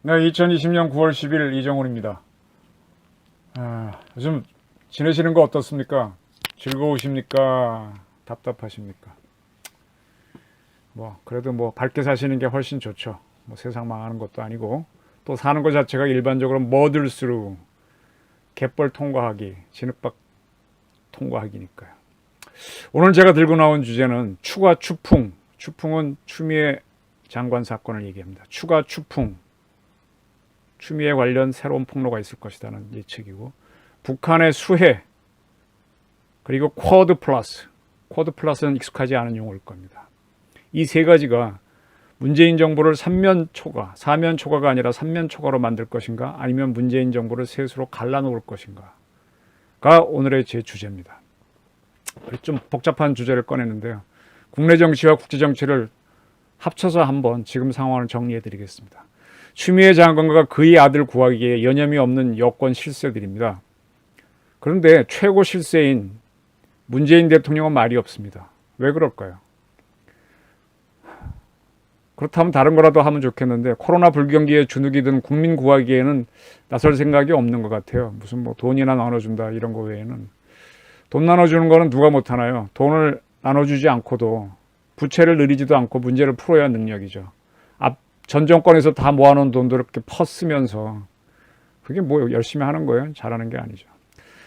네, 2020년 9월 10일 이정훈입니다. 요즘 지내시는 거 어떻습니까? 즐거우십니까? 답답하십니까? 그래도 밝게 사시는 게 훨씬 좋죠. 세상 망하는 것도 아니고, 또 사는 것 자체가 일반적으로 머들스루, 갯벌 통과하기, 진흙밭 통과하기니까요. 오늘 제가 들고 나온 주제는 추가 추풍. 추풍은 추미애 장관 사건을 얘기합니다. 추가 추풍. 추미애 관련 새로운 폭로가 있을 것이라는 예측이고, 북한의 수해, 그리고 쿼드 플러스. 쿼드 플러스는 익숙하지 않은 용어일 겁니다. 이 세 가지가 문재인 정부를 사면 초과가 아니라 삼면 초과로 만들 것인가, 아니면 문재인 정부를 셋으로 갈라놓을 것인가가 오늘의 제 주제입니다. 좀 복잡한 주제를 꺼냈는데요. 국내 정치와 국제 정치를 합쳐서 한번 지금 상황을 정리해 드리겠습니다. 추미애 장관과 그의 아들 구하기에 여념이 없는 여권 실세들입니다. 그런데 최고 실세인 문재인 대통령은 말이 없습니다. 왜 그럴까요? 그렇다면 다른 거라도 하면 좋겠는데, 코로나 불경기에 주눅이 든 국민 구하기에는 나설 생각이 없는 것 같아요. 무슨 돈이나 나눠준다 이런 거 외에는. 돈 나눠주는 거는 누가 못하나요? 돈을 나눠주지 않고도, 부채를 늘리지도 않고 문제를 풀어야 능력이죠. 전 정권에서 다 모아놓은 돈도 이렇게 퍼쓰면서, 그게 열심히 하는 거예요? 잘하는 게 아니죠.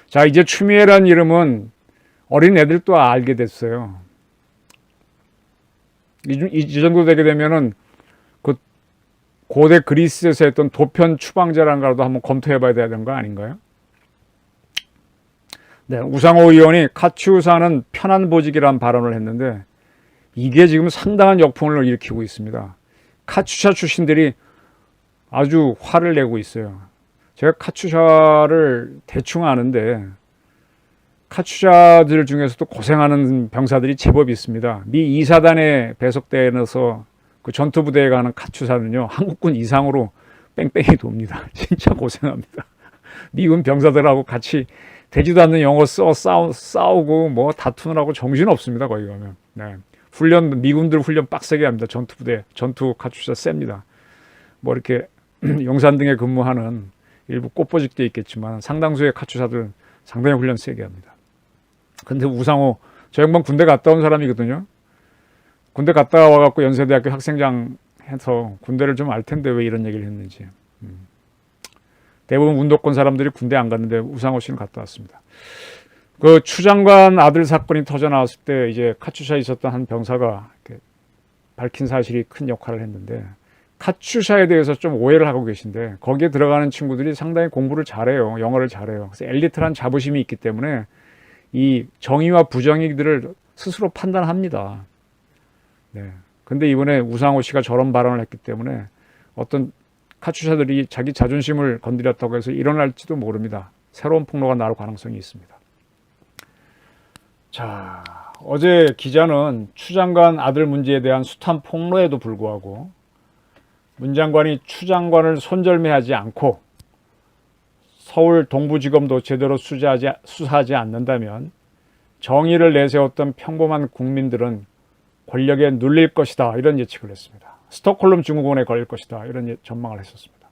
자, 이제 추미애란 이름은 어린 애들도 알게 됐어요. 이 정도 되게 되면은 그 고대 그리스에서 했던 도편 추방제라는 거라도 한번 검토해봐야 되는 거 아닌가요? 네, 우상호 의원이 카츄사는 편한 보직이라는 발언을 했는데, 이게 지금 상당한 역풍을 일으키고 있습니다. 카츄샤 출신들이 아주 화를 내고 있어요. 제가 카츄샤를 대충 아는데, 카츄샤들 중에서도 고생하는 병사들이 제법 있습니다. 미 2사단에 배속되어서 그 전투부대에 가는 카츄샤는요, 한국군 이상으로 뺑뺑이 돕니다. 진짜 고생합니다. 미군 병사들하고 같이 되지도 않는 영어 싸우고 다투느라고 정신 없습니다. 거기 가면. 네. 미군들 훈련 빡세게 합니다. 전투부대, 전투 카츄샤 셉니다. 이렇게 용산 등에 근무하는 일부 꽃보직도 있겠지만 상당수의 카츄샤들 상당히 훈련 세게 합니다. 근데 우상호, 저 양반 군대 갔다 온 사람이거든요. 군대 갔다 와갖고 연세대학교 학생장 해서 군대를 좀 알 텐데 왜 이런 얘기를 했는지. 대부분 운동권 사람들이 군대 안 갔는데 우상호 씨는 갔다 왔습니다. 그 추 장관 아들 사건이 터져 나왔을 때 이제 카츄샤에 있었던 한 병사가 이렇게 밝힌 사실이 큰 역할을 했는데, 카츄샤에 대해서 좀 오해를 하고 계신데, 거기에 들어가는 친구들이 상당히 공부를 잘해요. 영어를 잘해요. 그래서 엘리트란 자부심이 있기 때문에 이 정의와 부정의들을 스스로 판단합니다. 네. 근데 이번에 우상호 씨가 저런 발언을 했기 때문에 어떤 카츄샤들이 자기 자존심을 건드렸다고 해서 일어날지도 모릅니다. 새로운 폭로가 나올 가능성이 있습니다. 자, 어제 기자는 추 장관 아들 문제에 대한 숱한 폭로에도 불구하고 문 장관이 추 장관을 손절매하지 않고 서울 동부지검도 제대로 수사하지 않는다면 정의를 내세웠던 평범한 국민들은 권력에 눌릴 것이다, 이런 예측을 했습니다. 스톡홀름 증후군에 걸릴 것이다, 이런 전망을 했었습니다.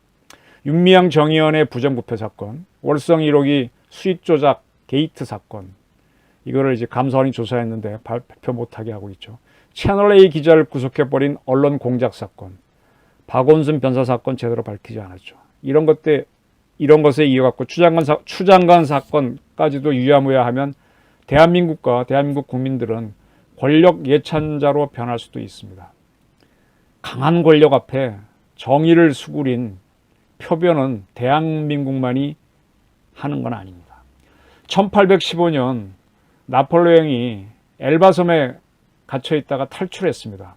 윤미향 정의원의 부정부패 사건, 월성 1호기 수익 조작 게이트 사건, 이거를 이제 감사원이 조사했는데 발표 못하게 하고 있죠. 채널A 기자를 구속해버린 언론 공작 사건, 박원순 변사 사건 제대로 밝히지 않았죠. 이런 것에 이어갖고 추 장관 사건까지도 유야무야하면 대한민국과 대한민국 국민들은 권력 예찬자로 변할 수도 있습니다. 강한 권력 앞에 정의를 수구린 표변은 대한민국만이 하는 건 아닙니다. 1815년 나폴레옹이 엘바섬에 갇혀 있다가 탈출했습니다.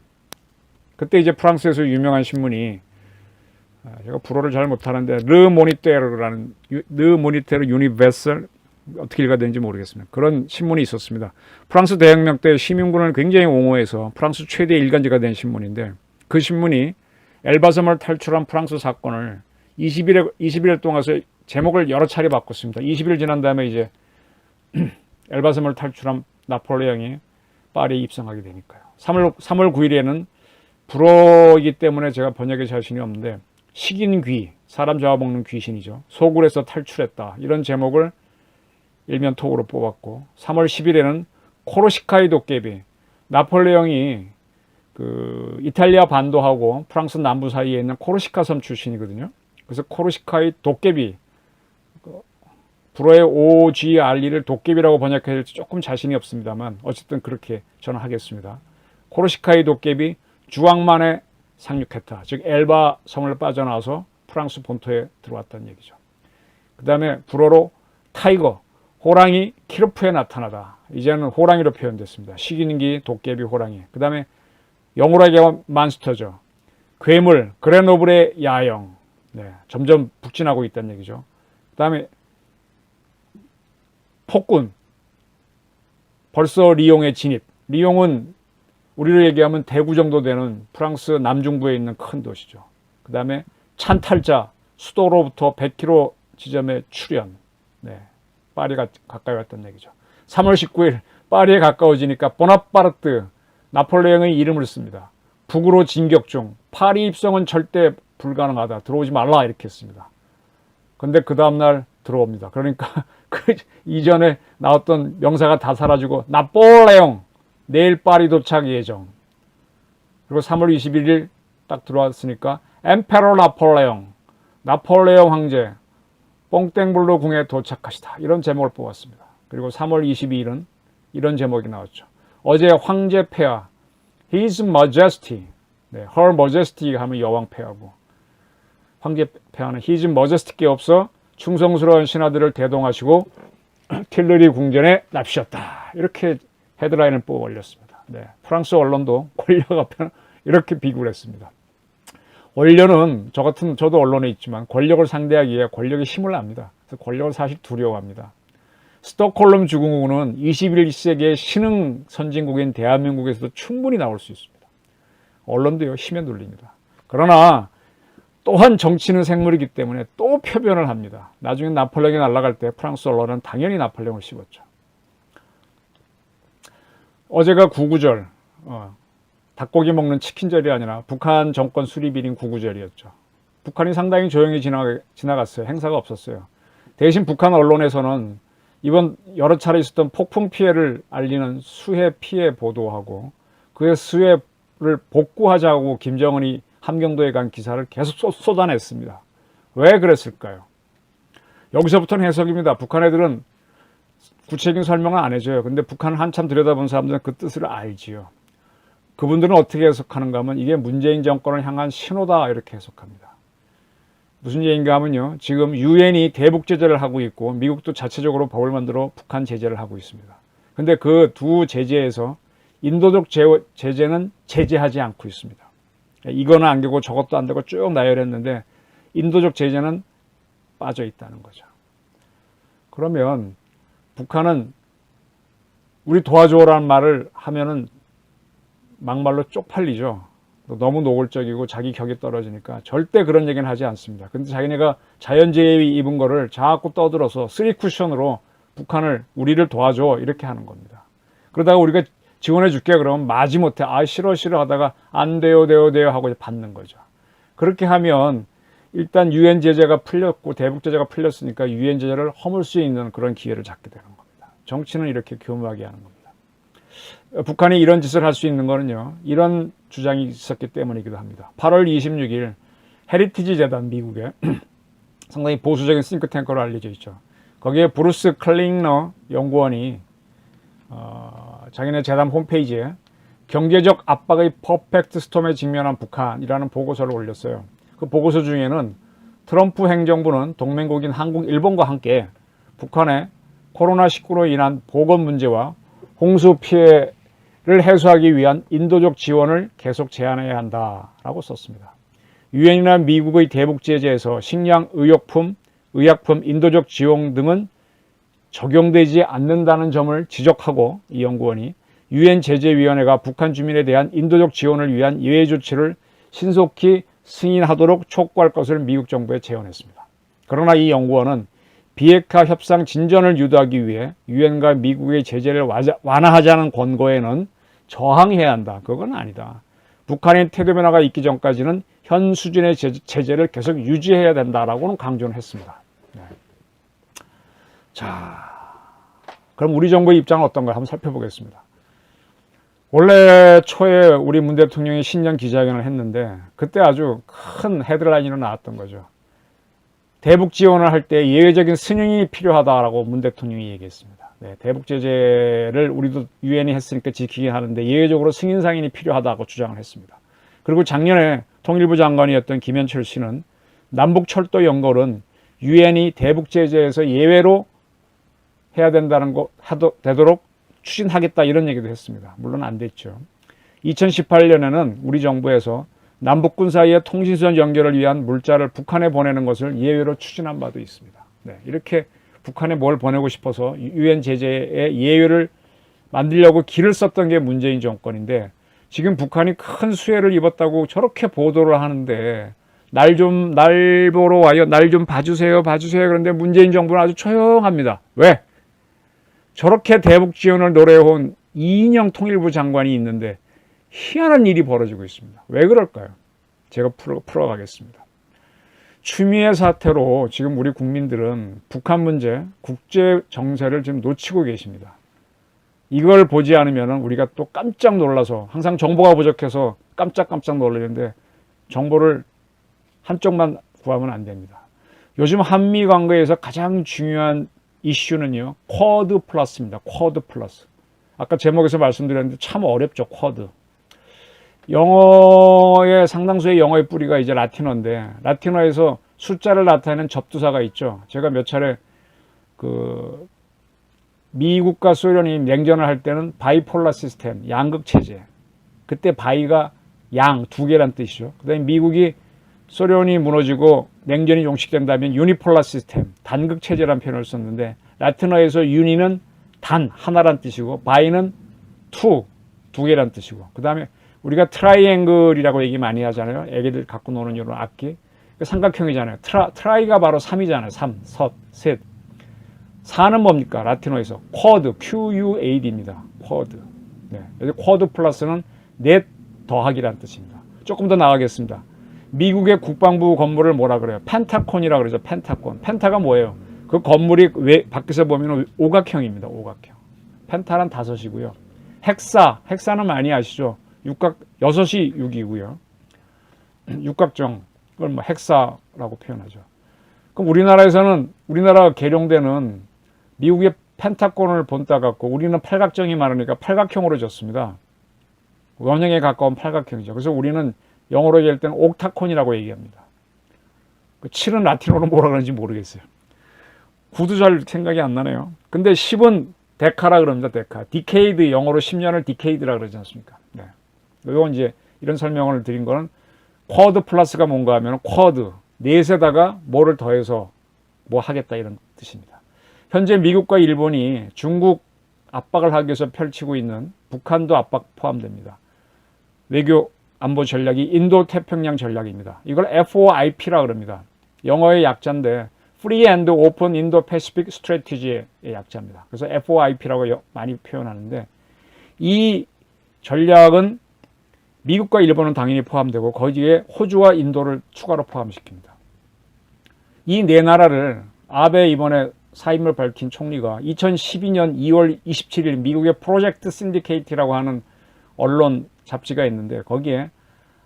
그때 이제 프랑스에서 유명한 신문이, 제가 불어를 잘 못하는데 르 모니테르 유니베설, 어떻게 읽어야 되는지 모르겠습니다. 그런 신문이 있었습니다. 프랑스 대혁명 때 시민군을 굉장히 옹호해서 프랑스 최대 일간지가 된 신문인데, 그 신문이 엘바섬을 탈출한 프랑스 사건을 20일 제목을 여러 차례 바꿨습니다. 20일 지난 다음에 이제 엘바섬을 탈출한 나폴레옹이 파리에 입성하게 되니까요. 3월 9일에는 불어이기 때문에 제가 번역에 자신이 없는데 식인귀, 사람 잡아먹는 귀신이죠. 소굴에서 탈출했다. 이런 제목을 일면 톡으로 뽑았고 3월 10일에는 코르시카의 도깨비, 나폴레옹이 그 이탈리아 반도하고 프랑스 남부 사이에 있는 코르시카 섬 출신이거든요. 그래서 코르시카의 도깨비, 불어의 OGRE를 도깨비라고 번역해야 될지 조금 자신이 없습니다만 어쨌든 그렇게 저는 하겠습니다. 코르시카의 도깨비 주왕만에 상륙했다. 즉 엘바 섬을 빠져나와서 프랑스 본토에 들어왔다는 얘기죠. 그 다음에 불어로 타이거, 호랑이 키르프에 나타나다. 이제는 호랑이로 표현됐습니다. 식인기, 도깨비, 호랑이. 그 다음에 영어로 얘기하면 만스터죠. 괴물, 그레노블의 야영. 네, 점점 북진하고 있다는 얘기죠. 그 다음에 폭군, 벌써 리옹에 진입. 리옹은 우리로 얘기하면 대구 정도 되는 프랑스 남중부에 있는 큰 도시죠. 그 다음에 찬탈자, 수도로부터 100km 지점에 출현. 네, 파리가 가까이 왔다는 얘기죠. 3월 19일 파리에 가까워지니까 보나파르트, 나폴레옹의 이름을 씁니다. 북으로 진격 중, 파리 입성은 절대 불가능하다. 들어오지 말라 이렇게 했습니다. 근데 그 다음날 들어옵니다. 그러니까 그 이전에 나왔던 명사가 다 사라지고 나폴레옹, 내일 파리 도착 예정. 그리고 3월 21일 딱 들어왔으니까 엠페로 나폴레옹, 나폴레옹 황제, 뽕땡블루 궁에 도착하시다. 이런 제목을 뽑았습니다. 그리고 3월 22일은 이런 제목이 나왔죠. 어제 황제 폐하, His Majesty, 네, Her Majesty 하면 여왕 폐하고, 황제 폐하는 His Majesty께 없어 충성스러운 신하들을 대동하시고 틸르리 궁전에 납시었다. 이렇게 헤드라인을 뽑아 올렸습니다. 네, 프랑스 언론도 권력 앞에 이렇게 비교를 했습니다. 원료는 저도 언론에 있지만 권력을 상대하기 위해 권력의 힘을 압니다. 그래서 권력을 사실 두려워합니다. 스톡홀름 주공국은 21세기의 신흥 선진국인 대한민국에서도 충분히 나올 수 있습니다. 언론도요, 힘에 눌립니다. 그러나 또한 정치는 생물이기 때문에 또 표변을 합니다. 나중에 나폴레옹이 날아갈 때 프랑스 언론은 당연히 나폴레옹을 씹었죠. 어제가 구구절, 닭고기 먹는 치킨절이 아니라 북한 정권 수립일인 구구절이었죠. 북한이 상당히 조용히 지나갔어요. 행사가 없었어요. 대신 북한 언론에서는 이번 여러 차례 있었던 폭풍 피해를 알리는 수해 피해 보도하고 그의 수해를 복구하자고 김정은이 함경도에 간 기사를 계속 쏟아냈습니다. 왜 그랬을까요? 여기서부터는 해석입니다. 북한 애들은 구체적인 설명은 안 해줘요. 근데 북한을 한참 들여다본 사람들은 그 뜻을 알지요. 그분들은 어떻게 해석하는가 하면 이게 문재인 정권을 향한 신호다 이렇게 해석합니다. 무슨 얘기인가 하면요. 지금 유엔이 대북 제재를 하고 있고 미국도 자체적으로 법을 만들어 북한 제재를 하고 있습니다. 근데 그 두 제재에서 인도적 제재는 제재하지 않고 있습니다. 이거는 안 되고 저것도 안 되고 쭉 나열했는데 인도적 제재는 빠져 있다는 거죠. 그러면 북한은 우리 도와줘라는 말을 하면은 막말로 쪽팔리죠. 너무 노골적이고 자기 격이 떨어지니까 절대 그런 얘기는 하지 않습니다. 근데 자기네가 자연재해 입은 거를 자꾸 떠들어서 쓰리 쿠션으로 북한을 우리를 도와줘 이렇게 하는 겁니다. 그러다가 우리가 지원해 줄게 그러면 마지못해 싫어 하다가 안 돼요 하고 받는 거죠. 그렇게 하면 일단 유엔 제재가 풀렸고 대북 제재가 풀렸으니까 유엔 제재를 허물 수 있는 그런 기회를 잡게 되는 겁니다. 정치는 이렇게 교묘하게 하는 겁니다. 북한이 이런 짓을 할 수 있는 거는요. 이런 주장이 있었기 때문이기도 합니다. 8월 26일 헤리티지 재단 미국에 상당히 보수적인 싱크탱크로 알려져 있죠. 거기에 브루스 클링너 연구원이 자기네 재단 홈페이지에 경제적 압박의 퍼펙트 스톰에 직면한 북한이라는 보고서를 올렸어요. 그 보고서 중에는 트럼프 행정부는 동맹국인 한국, 일본과 함께 북한의 코로나19로 인한 보건 문제와 홍수 피해를 해소하기 위한 인도적 지원을 계속 제한해야 한다라고 썼습니다. 유엔이나 미국의 대북 제재에서 식량, 의약품, 인도적 지원 등은 적용되지 않는다는 점을 지적하고 이 연구원이 유엔 제재위원회가 북한 주민에 대한 인도적 지원을 위한 예외 조치를 신속히 승인하도록 촉구할 것을 미국 정부에 제언했습니다. 그러나 이 연구원은 비핵화 협상 진전을 유도하기 위해 유엔과 미국의 제재를 완화하자는 권고에는 저항해야 한다. 그건 아니다. 북한의 태도 변화가 있기 전까지는 현 수준의 제재를 계속 유지해야 된다라고는 강조를 했습니다. 네. 자, 그럼 우리 정부의 입장은 어떤가 한번 살펴보겠습니다. 원래 초에 우리 문 대통령이 신년 기자회견을 했는데 그때 아주 큰 헤드라인으로 나왔던 거죠. 대북 지원을 할 때 예외적인 승인이 필요하다라고 문 대통령이 얘기했습니다. 네, 대북 제재를 우리도 유엔이 했으니까 지키긴 하는데 예외적으로 승인 상인이 필요하다고 주장을 했습니다. 그리고 작년에 통일부 장관이었던 김현철 씨는 남북 철도 연결은 유엔이 대북 제재에서 예외로 해야 된다는 거 되도록 추진하겠다 이런 얘기도 했습니다. 물론 안 됐죠. 2018년에는 우리 정부에서 남북군 사이의 통신선 연결을 위한 물자를 북한에 보내는 것을 예외로 추진한 바도 있습니다. 네, 이렇게 북한에 뭘 보내고 싶어서 유엔 제재의 예외를 만들려고 길을 썼던 게 문재인 정권인데 지금 북한이 큰 수혜를 입었다고 저렇게 보도를 하는데 날 보러 와요. 날 좀 봐주세요. 그런데 문재인 정부는 아주 조용합니다. 왜? 저렇게 대북 지원을 노래해온 이인영 통일부 장관이 있는데 희한한 일이 벌어지고 있습니다. 왜 그럴까요? 제가 풀어가겠습니다. 추미애 사태로 지금 우리 국민들은 북한 문제, 국제 정세를 지금 놓치고 계십니다. 이걸 보지 않으면 우리가 또 깜짝 놀라서 항상 정보가 부족해서 깜짝 놀라는데 정보를 한쪽만 구하면 안 됩니다. 요즘 한미 관계에서 가장 중요한 이슈는요. 쿼드 플러스입니다. 쿼드 플러스. 아까 제목에서 말씀드렸는데 참 어렵죠. 쿼드. 영어의 상당수의 영어의 뿌리가 이제 라틴어인데 라틴어에서 숫자를 나타내는 접두사가 있죠. 제가 몇 차례 미국과 소련이 냉전을 할 때는 바이폴라 시스템, 양극 체제. 그때 바이가 양, 두 개란 뜻이죠. 그다음에 미국이 소련이 무너지고 냉전이 종식된다면 유니폴라 시스템, 단극 체제라는 표현을 썼는데 라틴어에서 유니는 단, 하나란 뜻이고 바이는 투, 두 개란 뜻이고 그다음에 우리가 트라이앵글이라고 얘기 많이 하잖아요. 애기들 갖고 노는 이런 악기. 삼각형이잖아요. 트라이가 바로 3이잖아요. 3, 셋. 4는 뭡니까? 라틴어에서 쿼드, QUAD입니다. 쿼드. 네. 쿼드 플러스는 넷 더하기란 뜻입니다. 조금 더 나가겠습니다. 미국의 국방부 건물을 뭐라 그래요? 펜타콘이라고 그러죠. 펜타콘. 펜타가 뭐예요? 그 건물이 밖에서 보면 오각형입니다. 오각형. 펜타는 5이고요. 헥사는 많이 아시죠? 육각 6이 6이고요. 육각정 그걸 뭐 헥사라고 표현하죠. 그럼 우리나라가 개룡대는 미국의 펜타곤을 본따 갖고 우리는 팔각정이 많으니까 팔각형으로 졌습니다. 원형에 가까운 팔각형이죠. 그래서 우리는 영어로 얘기할 때는 옥타콘이라고 얘기합니다. 그 7은 라틴어로 뭐라 그러는지 모르겠어요. 9도 잘 생각이 안 나네요. 근데 10은 데카라 그럽니다. 데카. 디케이드 영어로 10년을 디케이드라 그러지 않습니까? 네. 이건 이제 이런 설명을 드린 거는 쿼드 플러스가 뭔가 하면 쿼드 넷에다가 뭐를 더해서 뭐 하겠다 이런 뜻입니다. 현재 미국과 일본이 중국 압박을 하기 위해서 펼치고 있는 북한도 압박 포함됩니다. 외교 안보 전략이 인도 태평양 전략입니다. 이걸 FOIP라 그럽니다. 영어의 약자인데 Free and Open Indo-Pacific Strategy의 약자입니다. 그래서 FOIP라고 많이 표현하는데 이 전략은 미국과 일본은 당연히 포함되고 거기에 호주와 인도를 추가로 포함시킵니다. 이 네 나라를 아베 이번에 사임을 밝힌 총리가 2012년 2월 27일 미국의 프로젝트 신디케이트라고 하는 언론 잡지가 있는데 거기에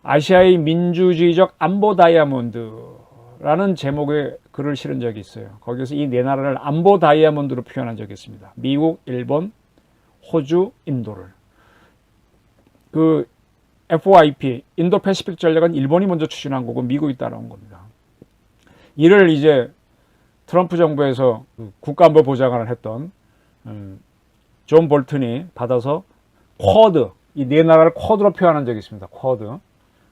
아시아의 민주주의적 안보 다이아몬드라는 제목의 글을 실은 적이 있어요. 거기서 이 네 나라를 안보 다이아몬드로 표현한 적이 있습니다. 미국, 일본, 호주, 인도를. 그 FOIP, 인도-패시픽 전략은 일본이 먼저 추진한 거고 미국이 따라온 겁니다. 이를 이제 트럼프 정부에서 국가안보 보좌관을 했던 존 볼튼이 받아서 쿼드, 이 네 나라를 쿼드로 표현한 적이 있습니다. 쿼드,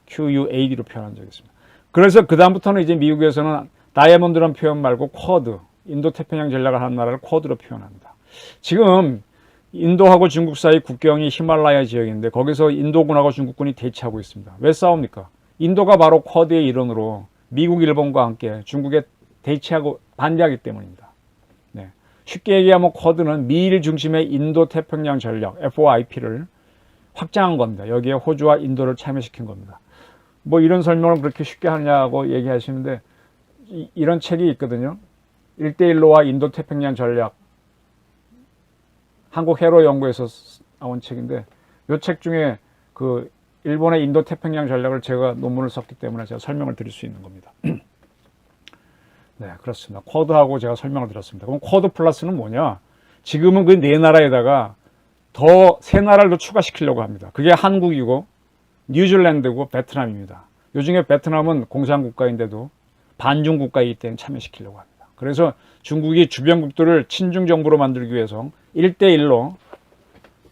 QUAD로 표현한 적이 있습니다. 그래서 그 다음부터는 이제 미국에서는 다이아몬드라는 표현 말고 쿼드, 인도태평양 전략을 하는 나라를 쿼드로 표현합니다. 지금 인도하고 중국 사이 국경이 히말라야 지역인데 거기서 인도군하고 중국군이 대치하고 있습니다. 왜 싸웁니까? 인도가 바로 쿼드의 일원으로 미국, 일본과 함께 중국의 대치하고 반대하기 때문입니다. 네. 쉽게 얘기하면 쿼드는 미일 중심의 인도태평양 전략 FOIP를 확장한 겁니다. 여기에 호주와 인도를 참여시킨 겁니다. 뭐 이런 설명을 그렇게 쉽게 하냐고 얘기하시는데 이런 책이 있거든요. 1대1로와 인도태평양 전략, 한국 해로 연구에서 나온 책인데 이 책 중에 그 일본의 인도태평양 전략을 제가 논문을 썼기 때문에 제가 설명을 드릴 수 있는 겁니다. 네, 그렇습니다. 쿼드하고 제가 설명을 드렸습니다. 그럼 쿼드 플러스는 뭐냐? 지금은 그 네 나라에다가 더 세 나라를 더 추가시키려고 합니다. 그게 한국이고 뉴질랜드고 베트남입니다. 요즘에 베트남은 공산국가인데도 반중국가이기 때문에 참여시키려고 합니다. 그래서 중국이 주변국들을 친중정부로 만들기 위해서 1대1로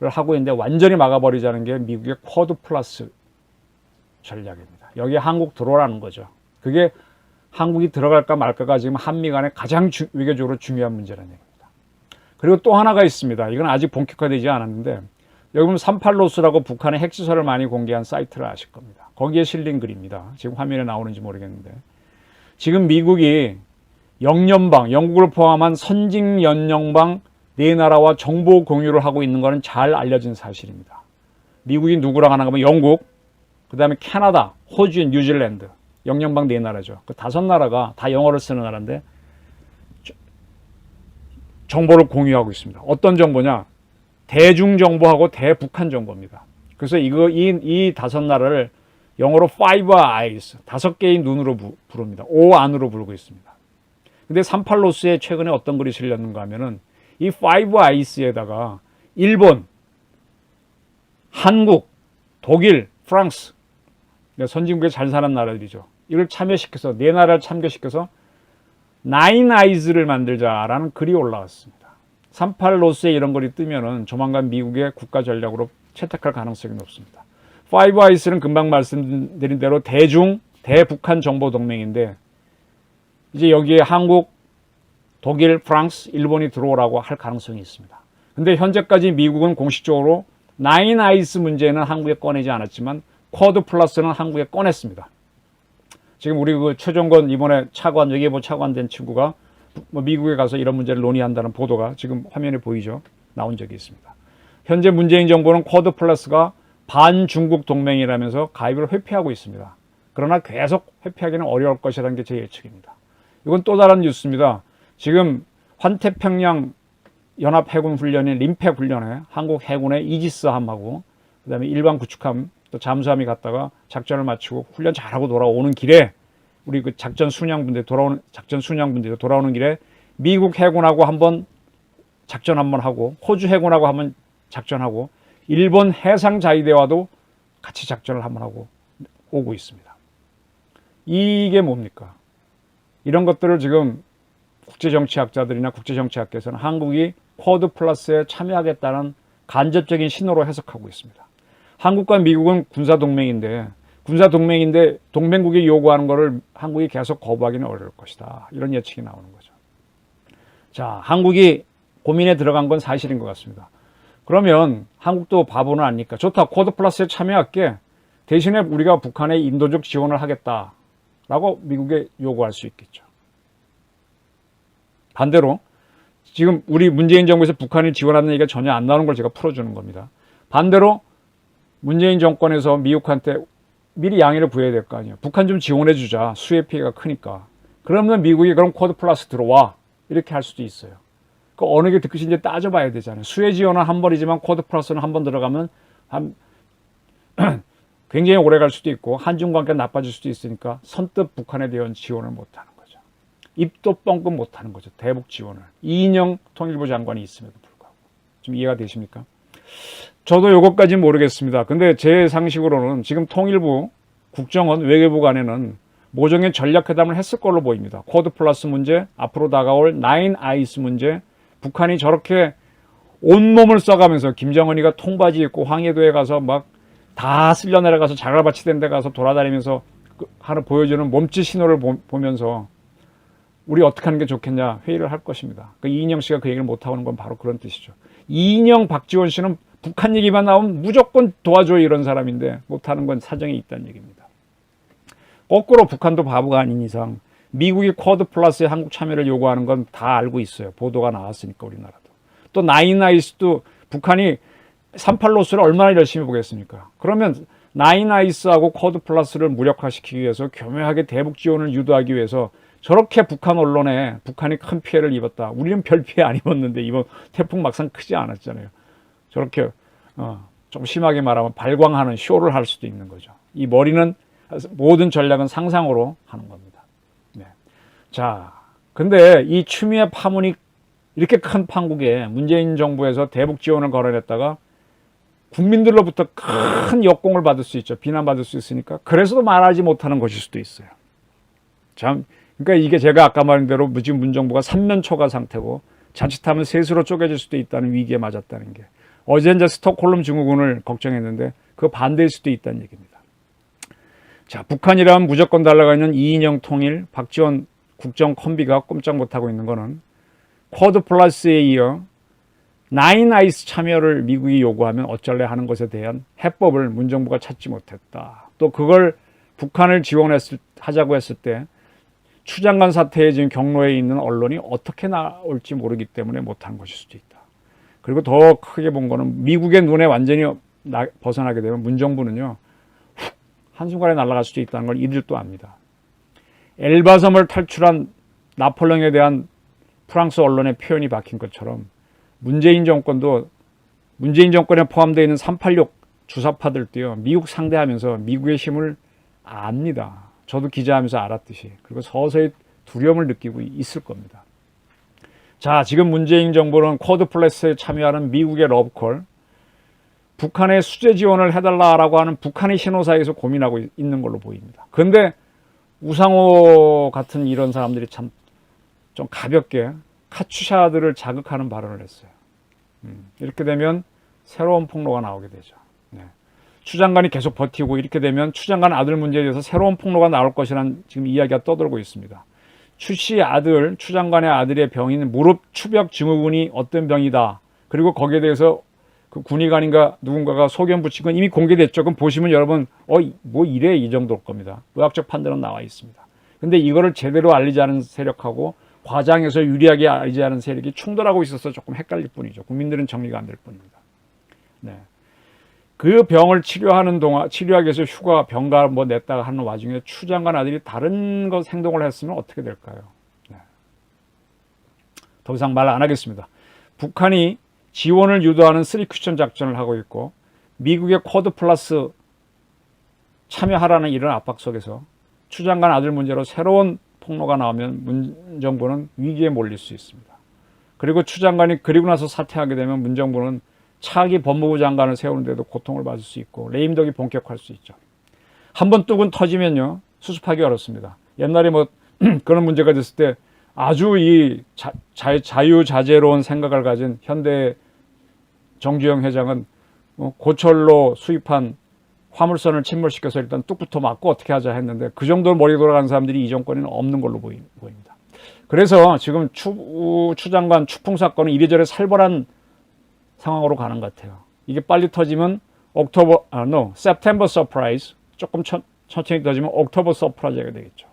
하고 있는데 완전히 막아버리자는 게 미국의 쿼드 플러스 전략입니다. 여기에 한국 들어오라는 거죠. 그게 한국이 들어갈까 말까가 지금 한미 간에 가장 외교적으로 중요한 문제라는 얘기입니다. 그리고 또 하나가 있습니다. 이건 아직 본격화되지 않았는데 여기 보면 38로스라고 북한의 핵시설을 많이 공개한 사이트를 아실 겁니다. 거기에 실린 글입니다. 지금 화면에 나오는지 모르겠는데 지금 미국이 영연방, 영국을 포함한 선진 연연방 네 나라와 정보 공유를 하고 있는 것은 잘 알려진 사실입니다. 미국이 누구랑 하나 하면 영국, 그 다음에 캐나다, 호주, 뉴질랜드, 영연방 네 나라죠. 그 다섯 나라가 다 영어를 쓰는 나라인데 정보를 공유하고 있습니다. 어떤 정보냐? 대중정보하고 대북한 정보입니다. 그래서 이 다섯 나라를 영어로 Five Eyes, 다섯 개의 눈으로 부릅니다. 오 안으로 부르고 있습니다. 근데 38로스에 최근에 어떤 글이 실렸는가 하면은 이 Five Eyes에다가 일본, 한국, 독일, 프랑스, 선진국에 잘 사는 나라들이죠. 이걸 참여시켜서 네 나라를 참여시켜서 나인 아이즈를 만들자라는 글이 올라왔습니다. 38로스에 이런 글이 뜨면은 조만간 미국의 국가 전략으로 채택할 가능성이 높습니다. 파이브 아이스는 금방 말씀드린 대로 대중, 대북한 정보 동맹인데 이제 여기에 한국, 독일, 프랑스, 일본이 들어오라고 할 가능성이 있습니다. 근데 현재까지 미국은 공식적으로 나인 아이스 문제는 한국에 꺼내지 않았지만 쿼드 플러스는 한국에 꺼냈습니다. 지금 우리 그 최종건 이번에 차관, 외교부 차관 된 친구가 미국에 가서 이런 문제를 논의한다는 보도가 지금 화면에 보이죠. 나온 적이 있습니다. 현재 문재인 정부는 쿼드 플러스가 반중국 동맹이라면서 가입을 회피하고 있습니다. 그러나 계속 회피하기는 어려울 것이라는 게 제 예측입니다. 이건 또 다른 뉴스입니다. 지금 환태평양 연합해군훈련인 림팩 훈련에 한국 해군의 이지스함하고 그 다음에 일반 구축함 또 잠수함이 갔다가 작전을 마치고 훈련 잘하고 돌아오는 길에 우리 그 작전 순양분대 돌아오는 길에 미국 해군하고 한번 작전 한번 하고 호주 해군하고 한번 작전하고 일본 해상자위대와도 같이 작전을 한번 하고 오고 있습니다. 이게 뭡니까? 이런 것들을 지금 국제정치학자들이나 국제정치학계에서는 한국이 쿼드 플러스에 참여하겠다는 간접적인 신호로 해석하고 있습니다. 한국과 미국은 군사동맹인데 동맹국이 요구하는 것을 한국이 계속 거부하기는 어려울 것이다. 이런 예측이 나오는 거죠. 자, 한국이 고민에 들어간 건 사실인 것 같습니다. 그러면 한국도 바보는 아니니까 좋다. 쿼드 플러스에 참여할게. 대신에 우리가 북한에 인도적 지원을 하겠다라고 미국에 요구할 수 있겠죠. 반대로 지금 우리 문재인 정부에서 북한을 지원하는 얘기가 전혀 안 나오는 걸 제가 풀어주는 겁니다. 반대로 문재인 정권에서 미국한테 미리 양해를 구해야 될 거 아니에요. 북한 좀 지원해 주자. 수해 피해가 크니까. 그러면 미국이 그럼 쿼드 플러스 들어와. 이렇게 할 수도 있어요. 그 어느 게 득실인지 따져봐야 되잖아요. 수해 지원은 한 번이지만 쿼드 플러스는 한 번 들어가면 굉장히 오래 갈 수도 있고 한중 관계가 나빠질 수도 있으니까 선뜻 북한에 대한 지원을 못하는 거죠. 입도 뻥끗 못하는 거죠. 대북 지원을. 이인영 통일부 장관이 있음에도 불구하고. 좀 이해가 되십니까? 저도 요것까지는 모르겠습니다. 근데 제 상식으로는 지금 통일부, 국정원, 외교부 간에는 모종의 전략회담을 했을 걸로 보입니다. 쿼드 플러스 문제, 앞으로 다가올 나인 아이스 문제, 북한이 저렇게 온몸을 써가면서 김정은이가 통바지 입고 황해도에 가서 막 다 쓸려 내려가서 자갈밭이 된 데 가서 돌아다니면서 하나 보여주는 몸짓 신호를 보면서 우리 어떻게 하는 게 좋겠냐 회의를 할 것입니다. 그 이인영 씨가 그 얘기를 못하고 있는 건 바로 그런 뜻이죠. 이인영, 박지원 씨는 북한 얘기만 나오면 무조건 도와줘요 이런 사람인데 못하는 건 사정이 있다는 얘기입니다. 거꾸로 북한도 바보가 아닌 이상 미국이 쿼드 플러스에 한국 참여를 요구하는 건 다 알고 있어요. 보도가 나왔으니까 우리나라도. 또 나인아이스도 북한이 38로스를 얼마나 열심히 보겠습니까? 그러면 나인아이스하고 쿼드 플러스를 무력화시키기 위해서 교묘하게 대북 지원을 유도하기 위해서 저렇게 북한 언론에 북한이 큰 피해를 입었다. 우리는 별 피해 안 입었는데 이번 태풍 막상 크지 않았잖아요. 저렇게 좀 심하게 말하면 발광하는 쇼를 할 수도 있는 거죠. 이 머리는 모든 전략은 상상으로 하는 겁니다. 네. 자, 근데 이 추미애 파문이 이렇게 큰 판국에 문재인 정부에서 대북 지원을 걸어냈다가 국민들로부터 큰 역공을 받을 수 있죠. 비난받을 수 있으니까. 그래서도 말하지 못하는 것일 수도 있어요. 참, 그러니까 이게 제가 아까 말한 대로 지금 문정부가 삼면초가 상태고 자칫하면 셋으로 쪼개질 수도 있다는 위기에 맞았다는 게. 어제 이제 스톡홀름 증후군을 걱정했는데 그거 반대일 수도 있다는 얘기입니다. 자, 북한이라면 무조건 달라가 있는 이인영 통일, 박지원 국정 콤비가 꼼짝 못하고 있는 거는 쿼드 플러스에 이어 나인아이스 참여를 미국이 요구하면 어쩔래 하는 것에 대한 해법을 문정부가 찾지 못했다. 또 그걸 북한을 하자고 했을 때 추장관 사태에 지금 경로에 있는 언론이 어떻게 나올지 모르기 때문에 못한 것일 수도 있다. 그리고 더 크게 본 거는 미국의 눈에 완전히 벗어나게 되면 문정부는요, 한순간에 날아갈 수도 있다는 걸 이들도 압니다. 엘바섬을 탈출한 나폴레옹에 대한 프랑스 언론의 표현이 박힌 것처럼 문재인 정권에 포함되어 있는 386 주사파들도요, 미국 상대하면서 미국의 힘을 압니다. 저도 기자하면서 알았듯이. 그리고 서서히 두려움을 느끼고 있을 겁니다. 자, 지금 문재인 정부는 쿼드 플러스에 참여하는 미국의 러브콜, 북한의 수재 지원을 해달라고 하는 북한의 신호사에서 고민하고 있는 걸로 보입니다. 그런데 우상호 같은 이런 사람들이 참 좀 가볍게 카츄샤들을 자극하는 발언을 했어요. 이렇게 되면 새로운 폭로가 나오게 되죠. 네. 추 장관이 계속 버티고 이렇게 되면 추 장관 아들 문제에 대해서 새로운 폭로가 나올 것이라는 지금 이야기가 떠돌고 있습니다. 추 씨 아들, 추 장관의 아들의 병인 무릎 추벽 증후군이 어떤 병이다. 그리고 거기에 대해서 그 군의관인가 누군가가 소견 붙인 건 이미 공개됐죠. 그럼 보시면 여러분, 뭐 이래 이 정도일 겁니다. 의학적 판단은 나와 있습니다. 근데 이거를 제대로 알리지 않은 세력하고 과장해서 유리하게 알리지 않은 세력이 충돌하고 있어서 조금 헷갈릴 뿐이죠. 국민들은 정리가 안 될 뿐입니다. 네. 그 병을 치료하기 위해서 휴가, 병가 뭐 냈다가 하는 와중에 추 장관 아들이 다른 것 행동을 했으면 어떻게 될까요? 네. 더 이상 말 안 하겠습니다. 북한이 지원을 유도하는 3큐션 작전을 하고 있고 미국의 쿼드 플러스 참여하라는 이런 압박 속에서 추 장관 아들 문제로 새로운 폭로가 나오면 문 정부는 위기에 몰릴 수 있습니다. 그리고 추 장관이 그리고 나서 사퇴하게 되면 문 정부는 차기 법무부 장관을 세우는데도 고통을 받을 수 있고 레임덕이 본격화할 수 있죠. 한번 뚝은 터지면요, 수습하기 어렵습니다. 옛날에 뭐 그런 문제가 됐을 때 아주 이 자유자재로운 생각을 가진 현대 정주영 회장은 고철로 수입한 화물선을 침몰시켜서 일단 뚝부터 막고 어떻게 하자 했는데 그 정도로 머리 돌아가는 사람들이 이 정권에는 없는 걸로 보입니다. 그래서 지금 추 장관 추풍 사건은 이래저래 살벌한 상황으로 가는 것 같아요. 이게 빨리 터지면 September surprise, 조금 천천히 터지면 October surprise가 되겠죠.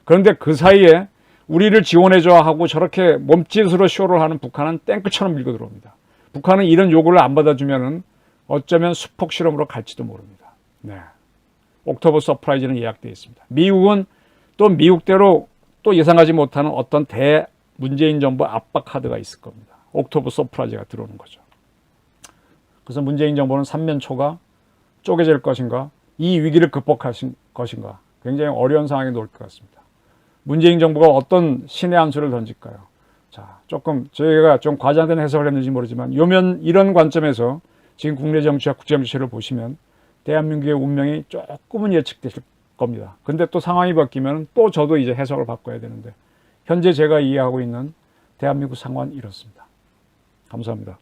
그런데 그 사이에 우리를 지원해줘 하고 저렇게 몸짓으로 쇼를 하는 북한은 탱크처럼 밀고 들어옵니다. 북한은 이런 요구를 안 받아주면은 어쩌면 수폭 실험으로 갈지도 모릅니다. 네. 옥토버 서프라이즈는 예약되어 있습니다. 미국은 또 미국대로 또 예상하지 못하는 어떤 문재인 정부 압박 카드가 있을 겁니다. 옥토버 서프라이즈가 들어오는 거죠. 그래서 문재인 정부는 삼면초가 쪼개질 것인가, 이 위기를 극복할 것인가, 굉장히 어려운 상황에 놓을 것 같습니다. 문재인 정부가 어떤 신의 한 수를 던질까요? 자, 조금 저희가 좀 과장된 해석을 했는지 모르지만 이런 관점에서 지금 국내 정치와 국제 정치를 보시면 대한민국의 운명이 조금은 예측되실 겁니다. 근데 또 상황이 바뀌면 또 저도 이제 해석을 바꿔야 되는데 현재 제가 이해하고 있는 대한민국 상황은 이렇습니다. 감사합니다.